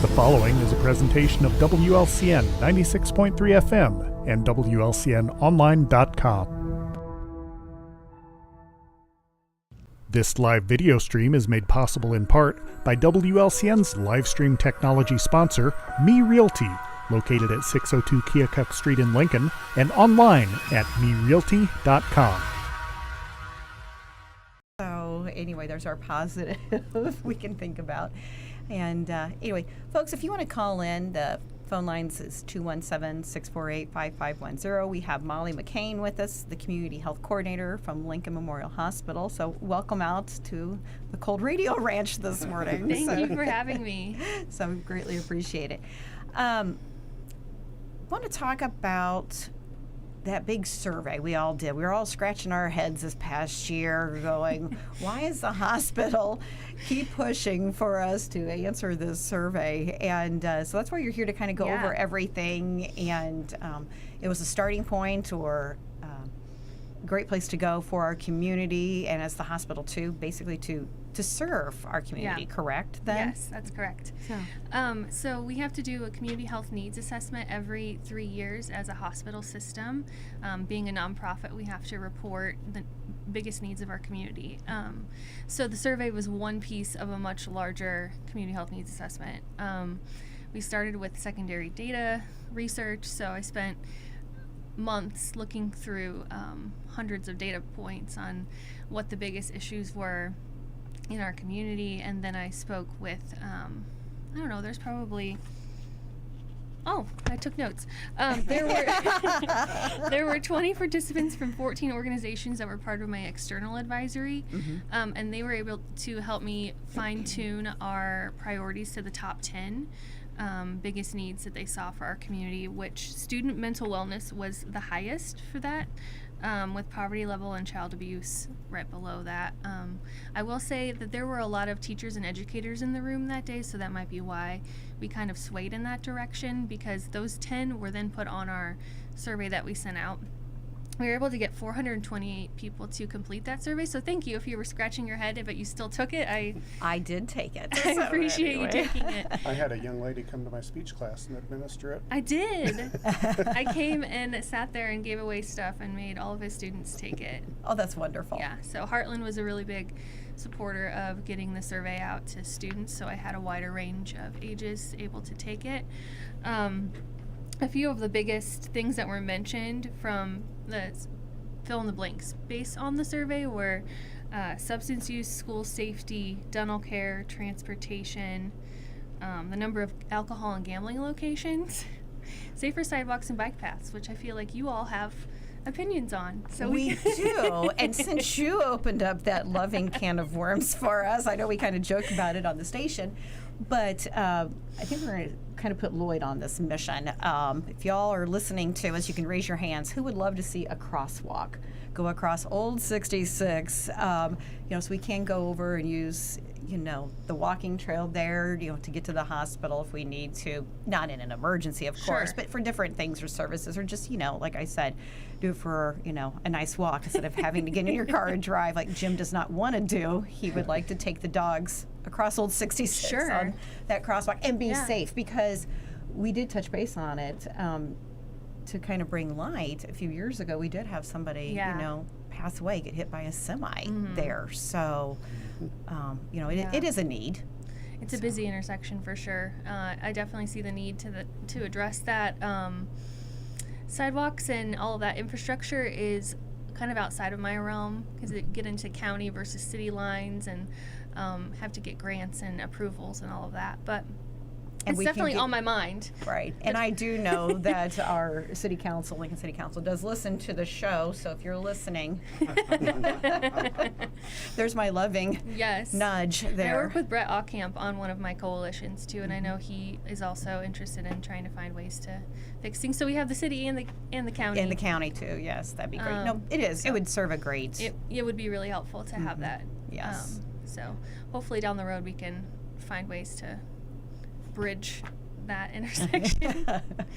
The following is a presentation of WLCN 96.3 FM and WLCNonline.com. This live video stream is made possible in part by WLCN's live stream technology sponsor, Me Realty, located at 602 Keokuk Street in Lincoln and online at merealty.com. So anyway, there's our positive we can think about. And anyway, folks, if you want to call in, the Phone lines is 217-648-5510. We have Molly McCain with us, the Community Health Coordinator from Lincoln Memorial Hospital. So welcome out to the Cold Radio Ranch this morning. Thank you for having me. So greatly appreciate it. Want to talk about that big survey we all did. We were all scratching our heads this past year going, why is the hospital keep pushing for us to answer this survey? And so that's why you're here to kind of go over everything. And it was a starting point or great place to go for our community and as the hospital too, basically to serve our community, correct then? Yes, that's correct. So we have to do a community health needs assessment every 3 years as a hospital system. Being a nonprofit, we have to report the biggest needs of our community. So the survey was one piece of a much larger community health needs assessment. We started with secondary data research, so I spent months looking through hundreds of data points on what the biggest issues were in our community, and then I spoke with I don't know, there's probably I took notes. There were 20 participants from 14 organizations that were part of my external advisory, and they were able to help me fine-tune our priorities to the top 10 biggest needs that they saw for our community, which student mental wellness was the highest for that, with poverty level and child abuse right below that. I will say that there were a lot of teachers and educators in the room that day, so that might be why we kind of swayed in that direction, because those 10 were then put on our survey that we sent out. We were able to get 428 people to complete that survey, so thank you if you were scratching your head, but you still took it. I did take it. I appreciate you taking it. I had a young lady come to my speech class and administer it. I did. I came and sat there and gave away stuff and made all of his students take it. Oh, that's wonderful. Yeah, so Heartland was a really big supporter of getting the survey out to students, so I had a wider range of ages able to take it. A few of the biggest things that were mentioned from the fill in the blanks based on the survey were substance use, school safety, dental care, transportation, the number of alcohol and gambling locations, safer sidewalks and bike paths, which I feel like you all have opinions on. So we do. And since you opened up that loving can of worms for us, I know we kind of joked about it on the station, but I think we're going to kind of put Lloyd on this mission. If y'all are listening to us, you can raise your hands. Who would love to see a crosswalk go across Old 66? So we can go over and use, the walking trail there, to get to the hospital if we need to. Not in an emergency, of course, but for different things or services, or just, like I said, do it for, a nice walk instead of having to get in your car and drive like Jim does not want to do. He would like to take the dogs across Old 66 on that crosswalk and be safe, because we did touch base on it to kind of bring light. A few years ago, we did have somebody, pass away, get hit by a semi there. So, it is a need. It's a busy intersection for sure. I definitely see the need to address that. Sidewalks and all of that infrastructure is kind of outside of my realm, because it get into county versus city lines and have to get grants and approvals and all of that. But it's definitely on my mind. Right. And I do know that our city council, Lincoln City Council, does listen to the show. So if you're listening, there's my loving nudge there. I work with Brett Ockamp on one of my coalitions too, and I know he is also interested in trying to find ways to fix things. So we have the city and the county. And the county too, yes. That'd be great. No, it is. So it would serve a great... It would be really helpful to have that. Yes. So hopefully down the road we can find ways to bridge that intersection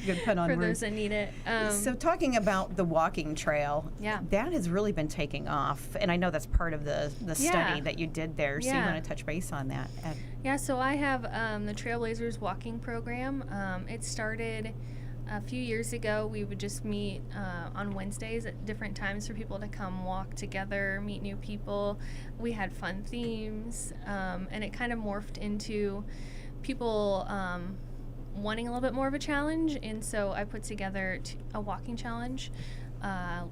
Good put on for words. those that need it. So talking about the walking trail, Yeah. that has really been taking off, and I know that's part of the study that you did there, so you want to touch base on that. Yeah, so I have the Trailblazers walking program. It started a few years ago. We would just meet on Wednesdays at different times for people to come walk together, meet new people. We had fun themes, and it kind of morphed into people wanting a little bit more of a challenge, and so I put together a walking challenge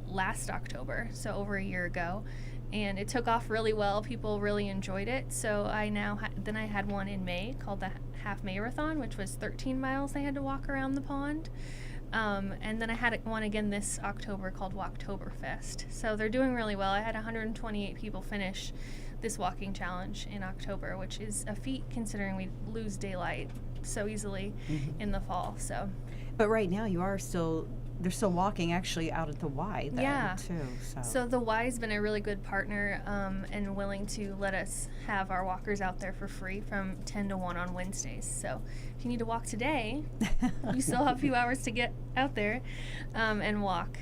last October, so over a year ago, and it took off really well. People really enjoyed it. So I now then I had one in May called the Half Marathon, which was 13 miles I had to walk around the pond. And then I had one again this October called Walktoberfest. So they're doing really well. I had 128 people finish this walking challenge in October, which is a feat considering we lose daylight so easily in the fall. So, But right now they're still walking actually out at the Y then, yeah, too. So the Y's been a really good partner and willing to let us have our walkers out there for free from 10 to 1 on Wednesdays. So if you need to walk today, you still have a few hours to get out there and walk.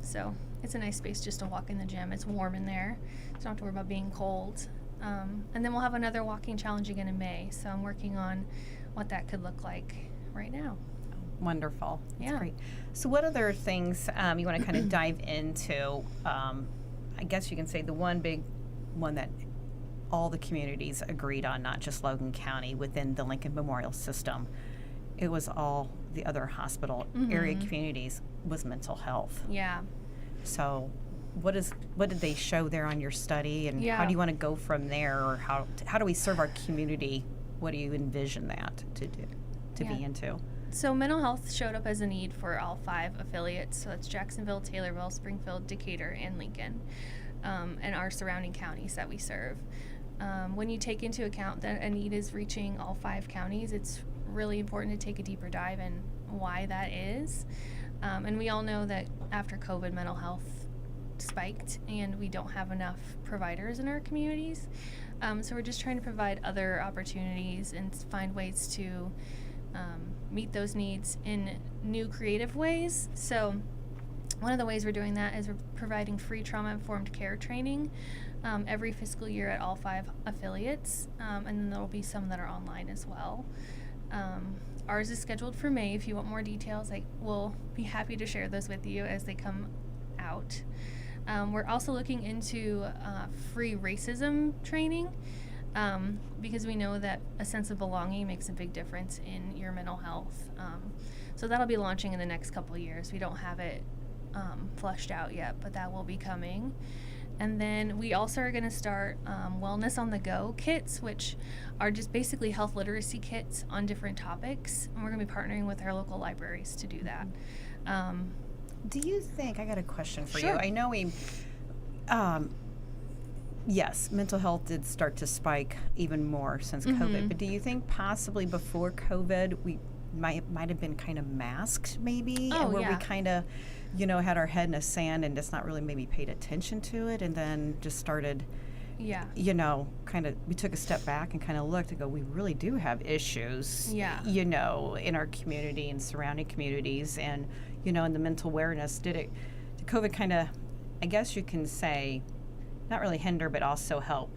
So it's a nice space just to walk in the gym. It's warm in there, so you don't have to worry about being cold. And then we'll have another walking challenge again in May. So I'm working on what that could look like right now. Wonderful. That's Yeah. great. So what other things you want to kind of dive into? I guess you can say the one big one that all the communities agreed on, not just Logan County, within the Lincoln Memorial System, it was all the other hospital area communities, was mental health. Yeah. So what did they show there on your study, and how do you want to go from there, or how do we serve our community? What do you envision that to do, be into? So mental health showed up as a need for all 5 affiliates. So that's Jacksonville, Taylorville, Springfield, Decatur, and Lincoln, and our surrounding counties that we serve. When you take into account that a need is reaching all 5 counties, it's really important to take a deeper dive in why that is. And we all know that after COVID, mental health spiked, and we don't have enough providers in our communities. So we're just trying to provide other opportunities and find ways to meet those needs in new creative ways. So one of the ways we're doing that is we're providing free trauma-informed care training every fiscal year at all 5 affiliates, and then there will be some that are online as well. Ours is scheduled for May. If you want more details, I will be happy to share those with you as they come out. We're also looking into free racism training, because we know that a sense of belonging makes a big difference in your mental health. So that'll be launching in the next couple of years. We don't have it flushed out yet, but that will be coming. And then we also are going to start Wellness on the Go kits, which are just basically health literacy kits on different topics. And we're going to be partnering with our local libraries to do that. Do you think, I got a question for Sure. you. I know yes, mental health did start to spike even more since COVID, but do you think possibly before COVID we might have been kind of masked maybe? Oh, and where we yeah. kind of, had our head in the sand and just not really maybe paid attention to it, and then just started, kind of, we took a step back and kind of looked and go, we really do have issues, in our community and surrounding communities, and, in the mental awareness, did COVID kind of, I guess you can say, not really hinder, but also help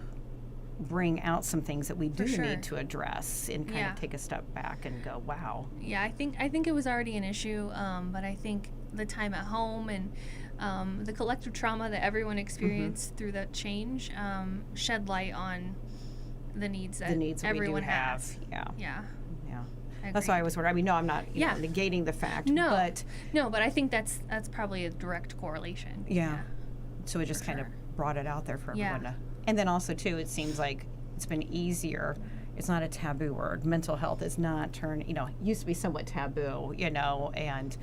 bring out some things that we do need to address, and kind of take a step back and go, wow. Yeah, I think it was already an issue, but I think the time at home and the collective trauma that everyone experienced through that change shed light on the needs that everyone has. Yeah. That's why I was wondering. I mean, no, I'm not negating the fact. But I think that's probably a direct correlation. Yeah. So it just kind of brought it out there for everyone to. And then also too, it seems like it's been easier. It's not a taboo word. Mental health is not used to be somewhat taboo, and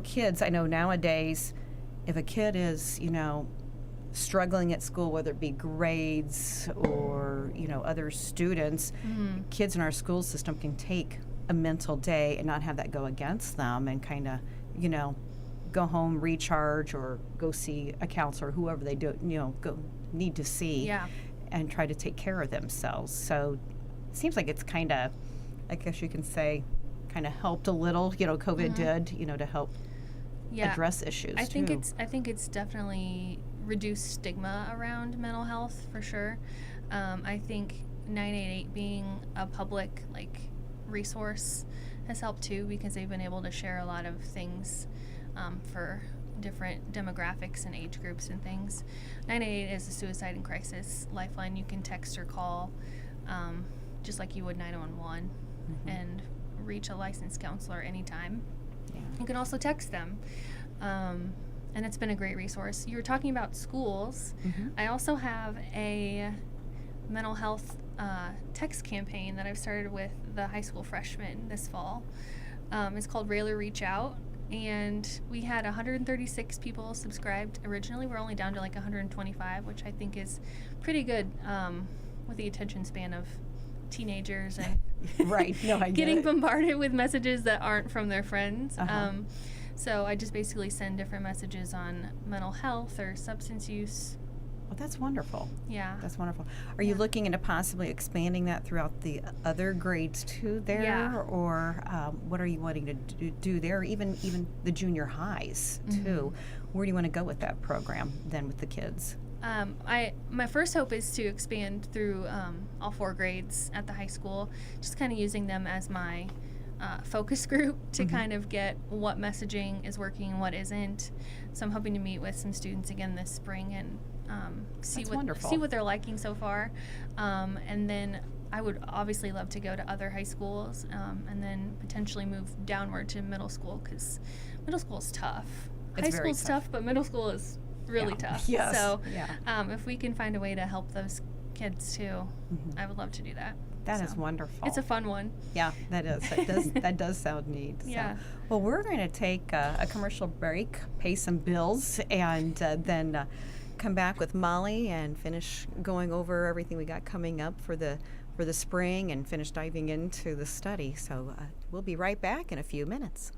kids, I know nowadays, if a kid is, struggling at school, whether it be grades or, other students, kids in our school system can take a mental day and not have that go against them, and kind of, go home, recharge, or go see a counselor, whoever they do, need to see, and try to take care of themselves. So it seems like it's kind of, I guess you can say, kind of helped a little, COVID did, to help address issues. I think it's definitely reduced stigma around mental health for sure. I think 988 being a public resource has helped too, because they've been able to share a lot of things for different demographics and age groups and things. 988 is a suicide and crisis lifeline. You can text or call just like you would 911 and reach a licensed counselor anytime. You can also text them. and it's been a great resource. You were talking about schools. I also have a mental health text campaign that I've started with the high school freshmen this fall. It's called Railer Reach Out, and we had 136 people subscribed originally. We're only down to like 125, which I think is pretty good with the attention span of teenagers and Right. No, I get getting it. bombarded with messages that aren't from their friends. Uh-huh. So I just basically send different messages on mental health or substance use. Well, that's wonderful. Yeah. That's wonderful. Are you looking into possibly expanding that throughout the other grades too there? Yeah. Or what are you wanting to do there? Even the junior highs too. Where do you want to go with that program then with the kids? My first hope is to expand through all 4 grades at the high school, just kind of using them as my focus group to kind of get what messaging is working and what isn't. So I'm hoping to meet with some students again this spring and see what they're liking so far. And then I would obviously love to go to other high schools and then potentially move downward to middle school, because middle school is tough. It's High very school's tough, but middle school is really tough. Yes. So Yeah. if we can find a way to help those kids too, I would love to do that. That is So, wonderful. It's a fun one. Yeah, that is. That does sound neat. So. Yeah. Well, we're going to take a commercial break, pay some bills, and then come back with Molly and finish going over everything we got coming up for the spring and finish diving into the study. So we'll be right back in a few minutes.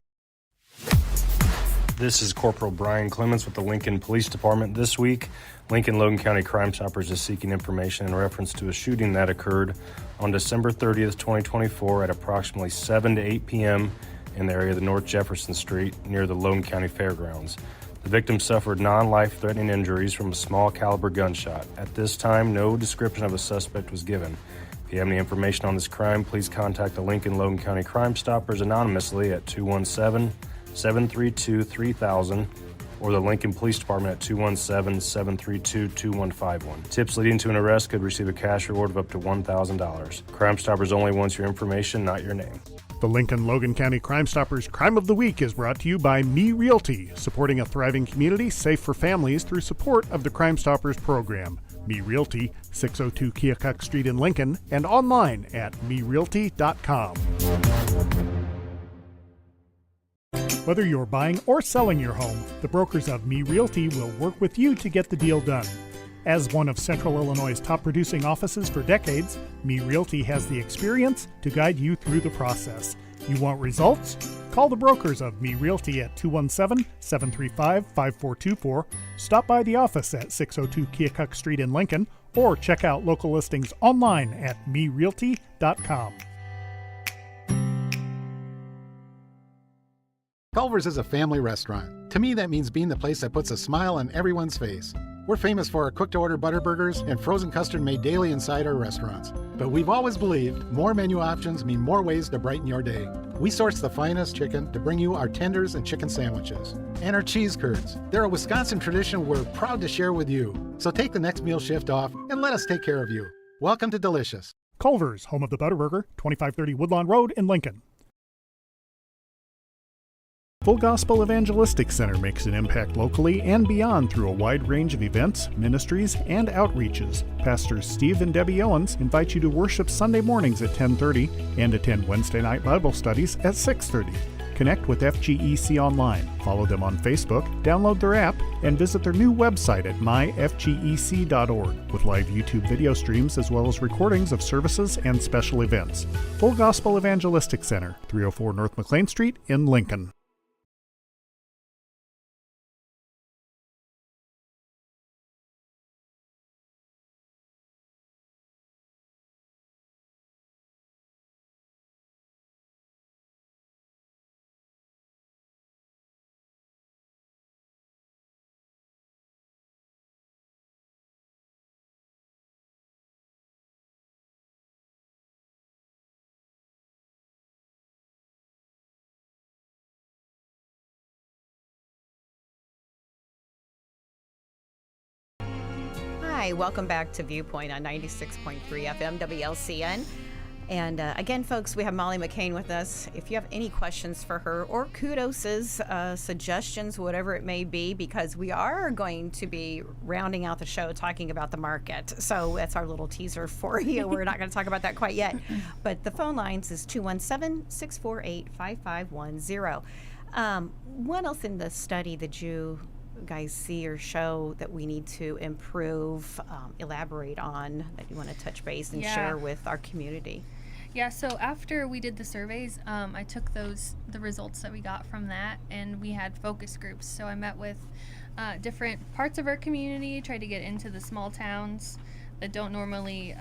This is Corporal Brian Clements with the Lincoln Police Department. This week, Lincoln Logan County Crime Stoppers is seeking information in reference to a shooting that occurred on December 30th, 2024 at approximately 7 to 8 p.m. in the area of the North Jefferson Street near the Logan County Fairgrounds. The victim suffered non-life-threatening injuries from a small caliber gunshot. At this time, no description of a suspect was given. If you have any information on this crime, please contact the Lincoln Logan County Crime Stoppers anonymously at 217-732-3000 or the Lincoln Police Department at 217-732-2151. Tips leading to an arrest could receive a cash reward of up to $1,000. Crime Stoppers only wants your information, not your name. The Lincoln Logan County Crime Stoppers Crime of the Week is brought to you by Me Realty, supporting a thriving community safe for families through support of the Crime Stoppers program. Me Realty, 602 Keokuk Street in Lincoln, and online at merealty.com. Whether you're buying or selling your home, the brokers of Me Realty will work with you to get the deal done. As one of Central Illinois' top producing offices for decades, Me Realty has the experience to guide you through the process. You want results? Call the brokers of Me Realty at 217-735-5424, stop by the office at 602 Keokuk Street in Lincoln, or check out local listings online at merealty.com. Culver's is a family restaurant. To me, that means being the place that puts a smile on everyone's face. We're famous for our cooked-to-order butter burgers and frozen custard made daily inside our restaurants. But we've always believed more menu options mean more ways to brighten your day. We source the finest chicken to bring you our tenders and chicken sandwiches. And our cheese curds. They're a Wisconsin tradition we're proud to share with you. So take the next meal shift off and let us take care of you. Welcome to Delicious. Culver's, home of the Butterburger, 2530 Woodlawn Road in Lincoln. Full Gospel Evangelistic Center makes an impact locally and beyond through a wide range of events, ministries, and outreaches. Pastors Steve and Debbie Owens invite you to worship Sunday mornings at 10:30 and attend Wednesday night Bible studies at 6:30. Connect with FGEC online, follow them on Facebook, download their app, and visit their new website at myfgec.org with live YouTube video streams as well as recordings of services and special events. Full Gospel Evangelistic Center, 304 North McCain Street in Lincoln. Hi, welcome back to Viewpoint on 96.3 FM WLCN. And again, folks, we have Molly McCain with us. If you have any questions for her or kudoses, suggestions, whatever it may be, because we are going to be rounding out the show talking about the market. So that's our little teaser for you. We're not going to talk about that quite yet. But the phone lines is 217-648-5510. What else in the study did you guys see or show that we need to improve, elaborate on, that you want to touch base and share with our community? Yeah, so after we did the surveys, I took the results that we got from that, and we had focus groups. So I met with different parts of our community, tried to get into the small towns that don't normally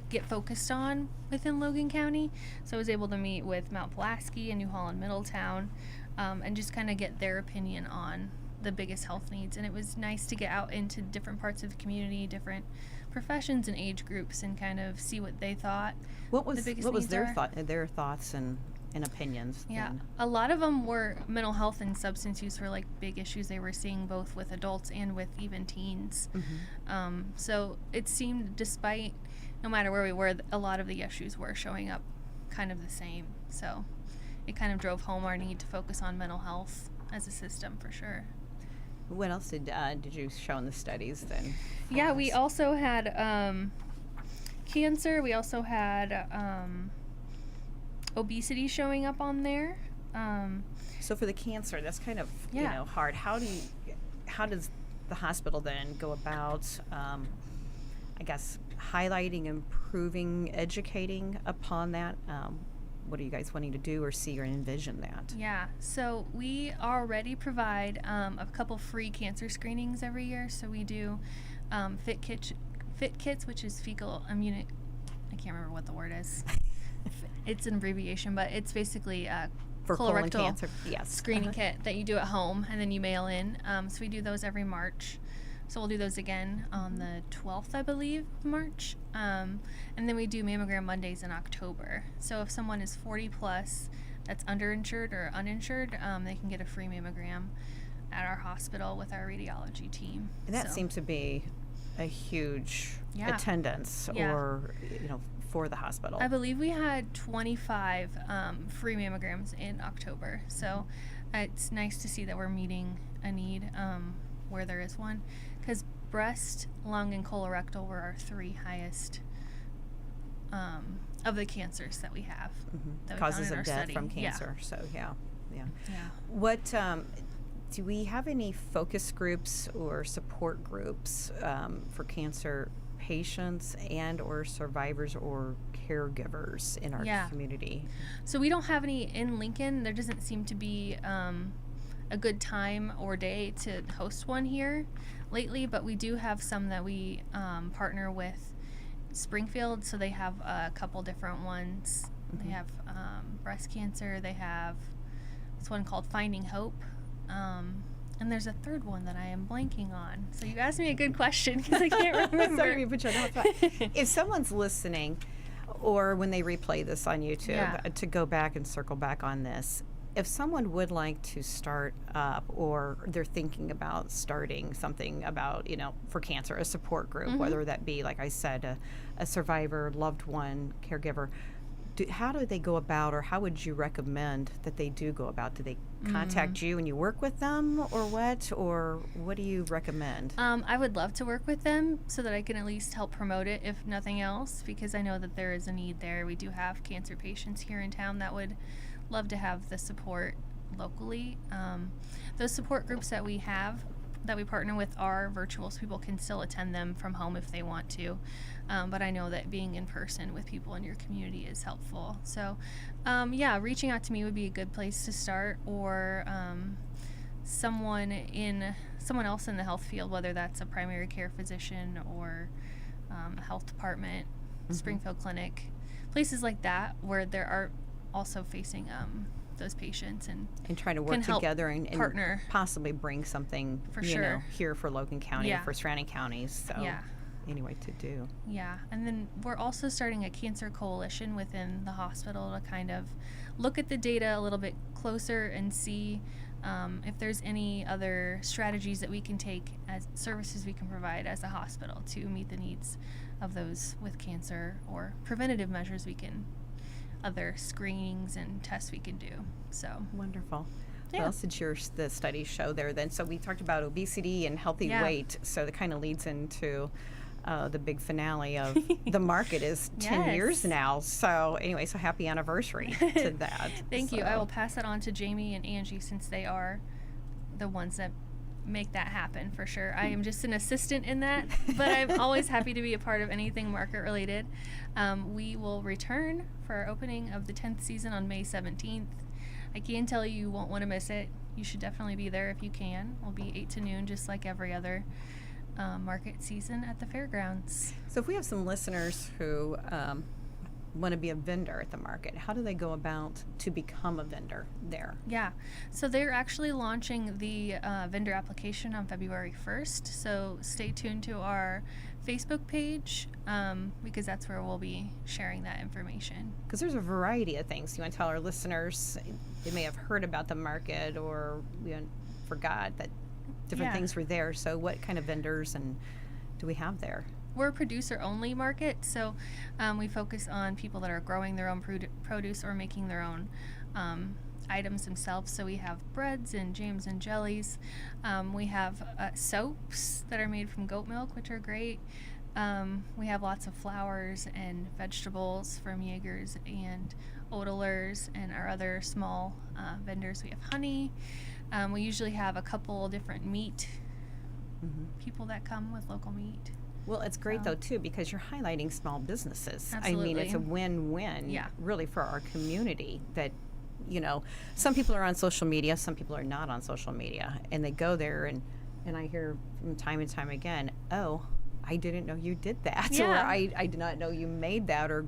get focused on within Logan County. So I was able to meet with Mount Pulaski and New Holland Middletown, and just kind of get their opinion on the biggest health needs. And it was nice to get out into different parts of the community, different professions and age groups, and kind of see what they thought. What was their are. thoughts and opinions? Yeah, then? a lot of them were mental health and substance use were like big issues they were seeing, both with adults and with even teens. So it seemed, despite no matter where we were, a lot of the issues were showing up kind of the same. So it kind of drove home our need to focus on mental health as a system, for sure. What else did you show in the studies then? Yeah, we also had cancer. We also had obesity showing up on there. So for the cancer, that's kind of hard. How does the hospital then go about, I guess, highlighting, improving, educating upon that? What are you guys wanting to do or see or envision that? Yeah, so we already provide a couple free cancer screenings every year. So we do FIT kits, which is fecal immune. I can't remember what the word is. It's an abbreviation, but it's basically for colon colorectal cancer, yes, screening kit that you do at home and then you mail in. So we do those every March. So we'll do those again on the 12th, I believe, March. And then we do mammogram Mondays in October. So if someone is 40 plus that's underinsured or uninsured, they can get a free mammogram at our hospital with our radiology team. And that seems to be a huge attendance for the hospital. I believe we had 25 free mammograms in October. So it's nice to see that we're meeting a need where there is one. Because breast, lung, and colorectal were our three highest of the cancers that we have. That we Causes found in of our death study. from cancer. Yeah. So yeah. What do we have any focus groups or support groups for cancer patients and or survivors or caregivers in our community? So we don't have any in Lincoln. There doesn't seem to be a good time or day to host one here lately, but we do have some that we partner with Springfield, so they have a couple different ones. They have breast cancer, they have this one called Finding Hope, and there's a third one that I am blanking on. So you asked me a good question because I can't remember. Sorry, put you on the spot. If someone's listening, or when they replay this on YouTube, to go back and circle back on this, if someone would like to start up, or they're thinking about starting something about, for cancer, a support group, whether that be, like I said, a survivor, loved one, caregiver, how do they go about, or how would you recommend that they do go about? Do they contact you and you work with them, or what do you recommend? I would love to work with them so that I can at least help promote it, if nothing else, because I know that there is a need there. We do have cancer patients here in town that would love to have the support locally. Those support groups that we have, that we partner with, are virtual, so people can still attend them from home if they want to. But I know that being in person with people in your community is helpful. So reaching out to me would be a good place to start, or someone else in the health field, whether that's a primary care physician or a health department, Springfield Clinic, places like that where there are also facing those patients and trying to work together and partner, possibly bring something for sure here for Logan County or for surrounding counties. So anyway, to do. Yeah, and then we're also starting a cancer coalition within the hospital to kind of look at the data a little bit closer and see if there's any other strategies that we can take as services we can provide as a hospital to meet the needs of those with cancer, or preventative measures other screenings and tests we can do. So Wonderful. Yeah. Well, since the studies show there, then, so we talked about obesity and healthy weight, so that kind of leads into the big finale of the market is 10 years now. So anyway, so happy anniversary to that. Thank you. I will pass that on to Jamie and Angie, since they are the ones that make that happen for sure. I am just an assistant in that, but I'm always happy to be a part of anything market related. We will return for our opening of the 10th season on May 17th. I can tell you won't want to miss it. You should definitely be there if you can. We'll be 8 to noon, just like every other market season at the fairgrounds. So if we have some listeners who want to be a vendor at the market, how do they go about to become a vendor there? Yeah, so they're actually launching the vendor application on February 1st, so stay tuned to our Facebook page, because that's where we'll be sharing that information. Because there's a variety of things you want to tell our listeners. They may have heard about the market or forgot that different things were there. So what kind of vendors and do we have there? We're a producer-only market, so we focus on people that are growing their own produce or making their own items themselves. So we have breads and jams and jellies. We have soaps that are made from goat milk, which are great. We have lots of flowers and vegetables from Jaegers and Odelers and our other small vendors. We have honey. We usually have a couple different meat people that come with local meat. Well, it's great though too, because you're highlighting small businesses. Absolutely. I mean, it's a win-win Yeah. really for our community that, some people are on social media, some people are not on social media, and they go there and I hear from time and time again, oh, I didn't know you did that, or Yeah. I did not know you made that, or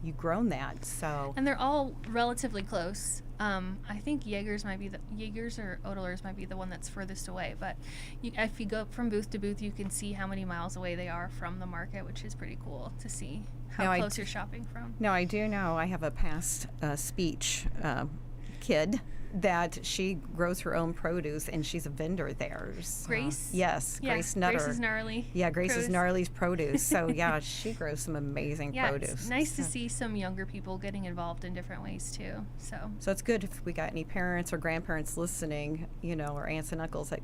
you grown that. So And they're all relatively close. I think Jaegers or Odelers might be the one that's furthest away. But if you go from booth to booth, you can see how many miles away they are from the market, which is pretty cool to see how close you're shopping from. No, I do know. I have a past speech kid that she grows her own produce, and she's a vendor there. So, Grace? Yes, Yeah, Grace Nutter. Grace is gnarly. Yeah, Grace is produce. Gnarly's produce. So yeah, she grows some amazing Yeah, produce. it's nice to see some younger people getting involved in different ways too. So it's good if we got any parents or grandparents listening, or aunts and uncles that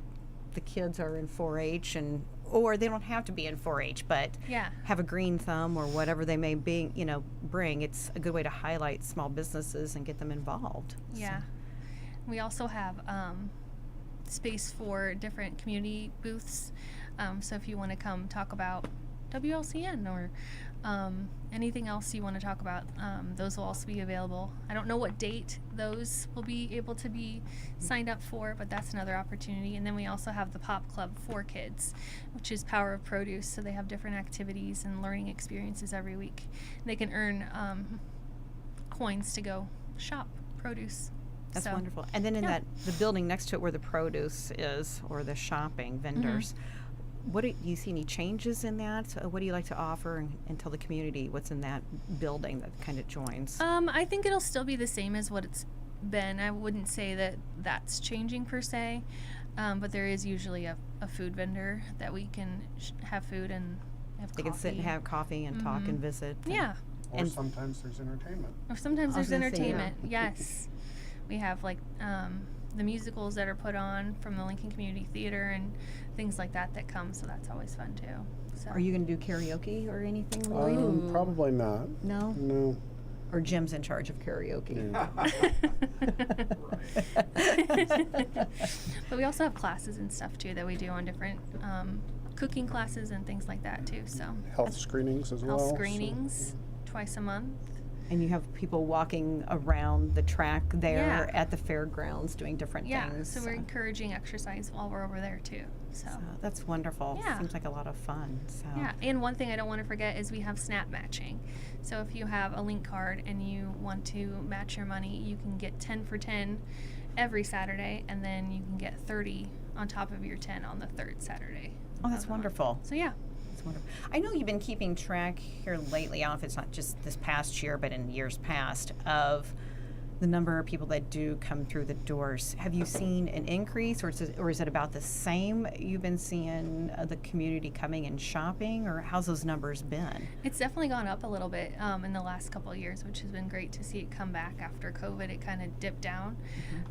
the kids are in 4-H, or they don't have to be in 4-H, but Yeah. have a green thumb or whatever they may be, bring. It's a good way to highlight small businesses and get them involved. Yeah. We also have space for different community booths. So if you want to come talk about WLCN or anything else you want to talk about, those will also be available. I don't know what date those will be able to be signed up for, but that's another opportunity. And then we also have the Pop Club for kids, which is Power of Produce. So they have different activities and learning experiences every week. They can earn coins to go shop produce. That's So, wonderful. And then in the building next to it where the produce is, or the shopping vendors, what do you see any changes in that? What do you like to offer and tell the community what's in that building that kind of joins? I think it'll still be the same as what it's been. I wouldn't say that that's changing per se, but there is usually a food vendor that we can have food and have They coffee. can sit and have coffee and talk and visit. Yeah. Or And- sometimes there's entertainment. Or sometimes I was there's gonna say, yeah. entertainment. Yes. We have the musicals that are put on from the Lincoln Community Theater and things like that come, so that's always fun too. So. Are you going to do karaoke or anything, Lloyd? Probably not. No? No. Or Jim's in charge of karaoke? But we also have classes and stuff too that we do on different cooking classes and things like that too. So Health screenings as well. health so- screenings twice a month. And you have people walking around the track there Yeah. at the fairgrounds doing different Yeah, things. so we're encouraging exercise while we're over there too. So that's wonderful. Yeah. Seems like a lot of fun. So yeah, and one thing I don't want to forget is we have snap matching. So if you have a link card and you want to match your money, you can get 10 for 10 every Saturday, and then you can get 30 on top of your 10 on the third Saturday. Oh, that's of the month. wonderful. So yeah. That's wonderful. I know you've been keeping track here lately, I don't know if it's not just this past year, but in years past, of the number of people that do come through the doors. Have you seen an increase, or is it about the same you've been seeing the community coming and shopping, or how's those numbers been? It's definitely gone up a little bit in the last couple of years, which has been great to see it come back after COVID. It kind of dipped down.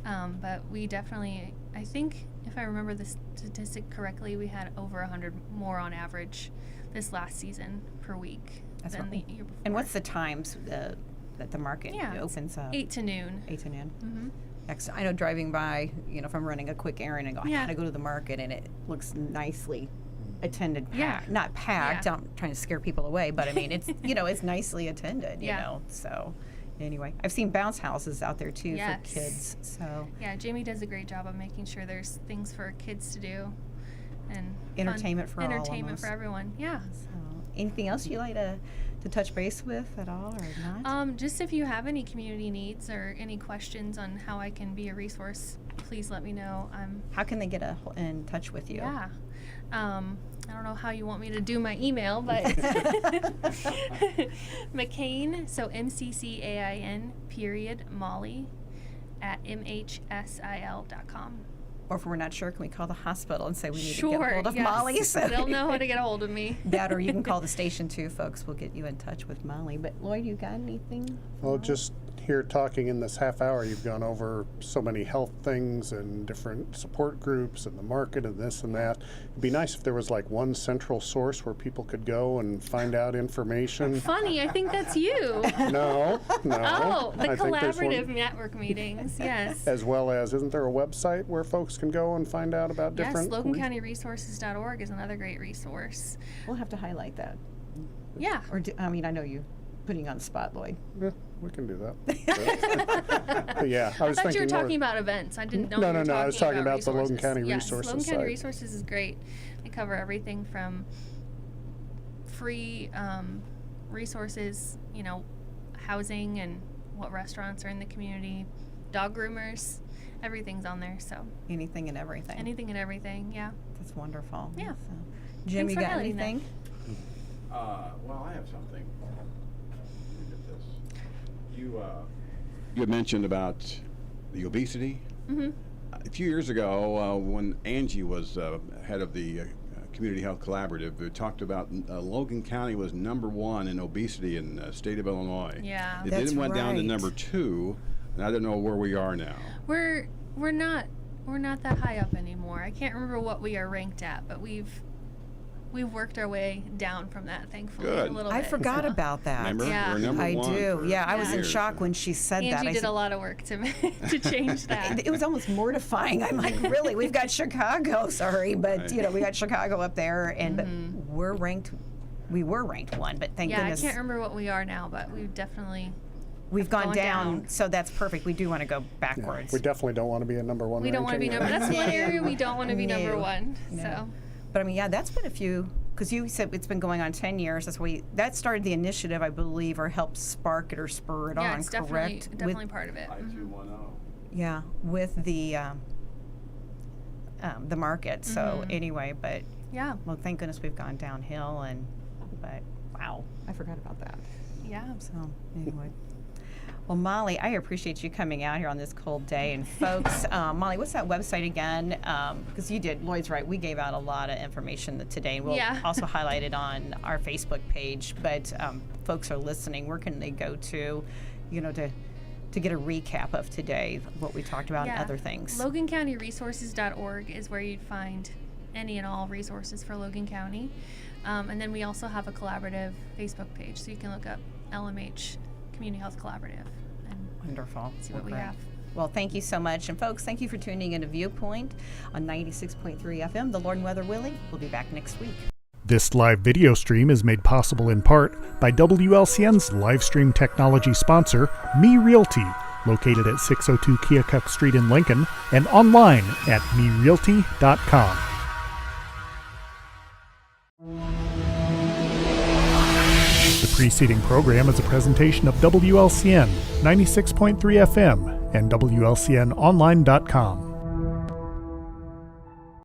But we definitely, I think, if I remember the statistic correctly, we had over 100 more on average this last season per week than the year before. And what's the times that the market opens up? 8 to noon. 8 to noon. Mm-hmm. I know driving by, if I'm running a quick errand and go, I gotta go to the market, and it looks nicely attended, not packed. I'm trying to scare people away, but I mean, it's it's nicely attended, you know. So anyway, I've seen bounce houses out there too for kids. So yeah, Jamie does a great job of making sure there's things for kids to do and entertainment for all. Entertainment for everyone. Yeah. So anything else you like to touch base with at all, or not? Just if you have any community needs or any questions on how I can be a resource, please let me know. How can they get in touch with you? Yeah. I don't know how you want me to do my email, but McCain, so MCCAIN Molly at MHSIL.com. Or if we're not sure, can we call the hospital and say we need to get a hold of Molly? So they'll know how to get a hold of me. That, or you can call the station too, folks. We'll get you in touch with Molly. But Lloyd, you got anything? Well, just here talking in this half hour, you've gone over so many health things and different support groups and the market and this and that. It'd be nice if there was like one central source where people could go and find out information. Funny, I think that's you. No. Oh, the I think there's collaborative one. network meetings, yes. As well as, isn't there a website where folks can go and find out about different? Yes, LoganCountyResources.org is another great resource. We'll have to highlight that. Yeah. Or I know you putting you on the spot, Lloyd. Yeah, we can do that. But yeah, I was thought you were thinking talking about events. I didn't know you were No, I was talking about the Logan resources. County Yes, Resources Logan County site. Resources is great. They cover everything from free resources, housing and what restaurants are in the community, dog groomers, everything's on there. So Anything and everything. anything and everything, yeah. That's wonderful. Yeah. So, Jim, Thanks you for got highlighting that. anything? Well, I have something. Look at this. You had mentioned about the obesity. Mm-hmm. A few years ago, when Angie was head of the Community Health Collaborative, we talked about Logan County was #1 in obesity in the state of Illinois. Yeah. It That's then went down to right. #2, and I don't know where we are now. We're not that high up anymore. I can't remember what we are ranked at, but we've worked our way down from that, thankfully, Good. a little I bit. forgot so. about that. Remember? Yeah. We're #1. I do. for Yeah, I was in years. shock when she said that. Angie I did said, a lot of work to change that. it was almost mortifying. I'm like, really? We've got Chicago, sorry, but Right. we got Chicago up there, and but we're ranked. We were ranked 1, but thank Yeah, I goodness can't remember what we are now, but we've definitely. we've gone gone down, down. So that's perfect. We do want to go Yeah, backwards. we definitely don't want to be a #1. We don't want to be ranking. number. That's one area we don't want to be No. number 1. No. So. But I mean, yeah, that's been a few. Because you said it's been going on 10 years. That started the initiative, I believe, or helped spark it or spur it Yeah, on. it's correct? definitely part of it. Yeah, with the market. So anyway, but Yeah. well, thank goodness we've gone downhill. But wow, I forgot about that. Yeah. So anyway. Well, Molly, I appreciate you coming out here on this cold day. And folks, Molly, what's that website again? Because Lloyd's right, we gave out a lot of information today. We'll Yeah. also highlight it on our Facebook page. But folks are listening, where can they go to get a recap of today, what we talked about and other things? LoganCountyResources.org is where you'd find any and all resources for Logan County. And then we also have a collaborative Facebook page, so you can look up LMH Community Health Collaborative and Wonderful. see what we Great. have. Well, thank you so much. And folks, thank you for tuning into Viewpoint on 96.3 FM. The Lord and Weather willing, we'll be back next week. This live video stream is made possible in part by WLCN's live stream technology sponsor, Me Realty, located at 602 Keokuk Street in Lincoln and online at merealty.com. The preceding program is a presentation of WLCN 96.3 FM and WLCNonline.com.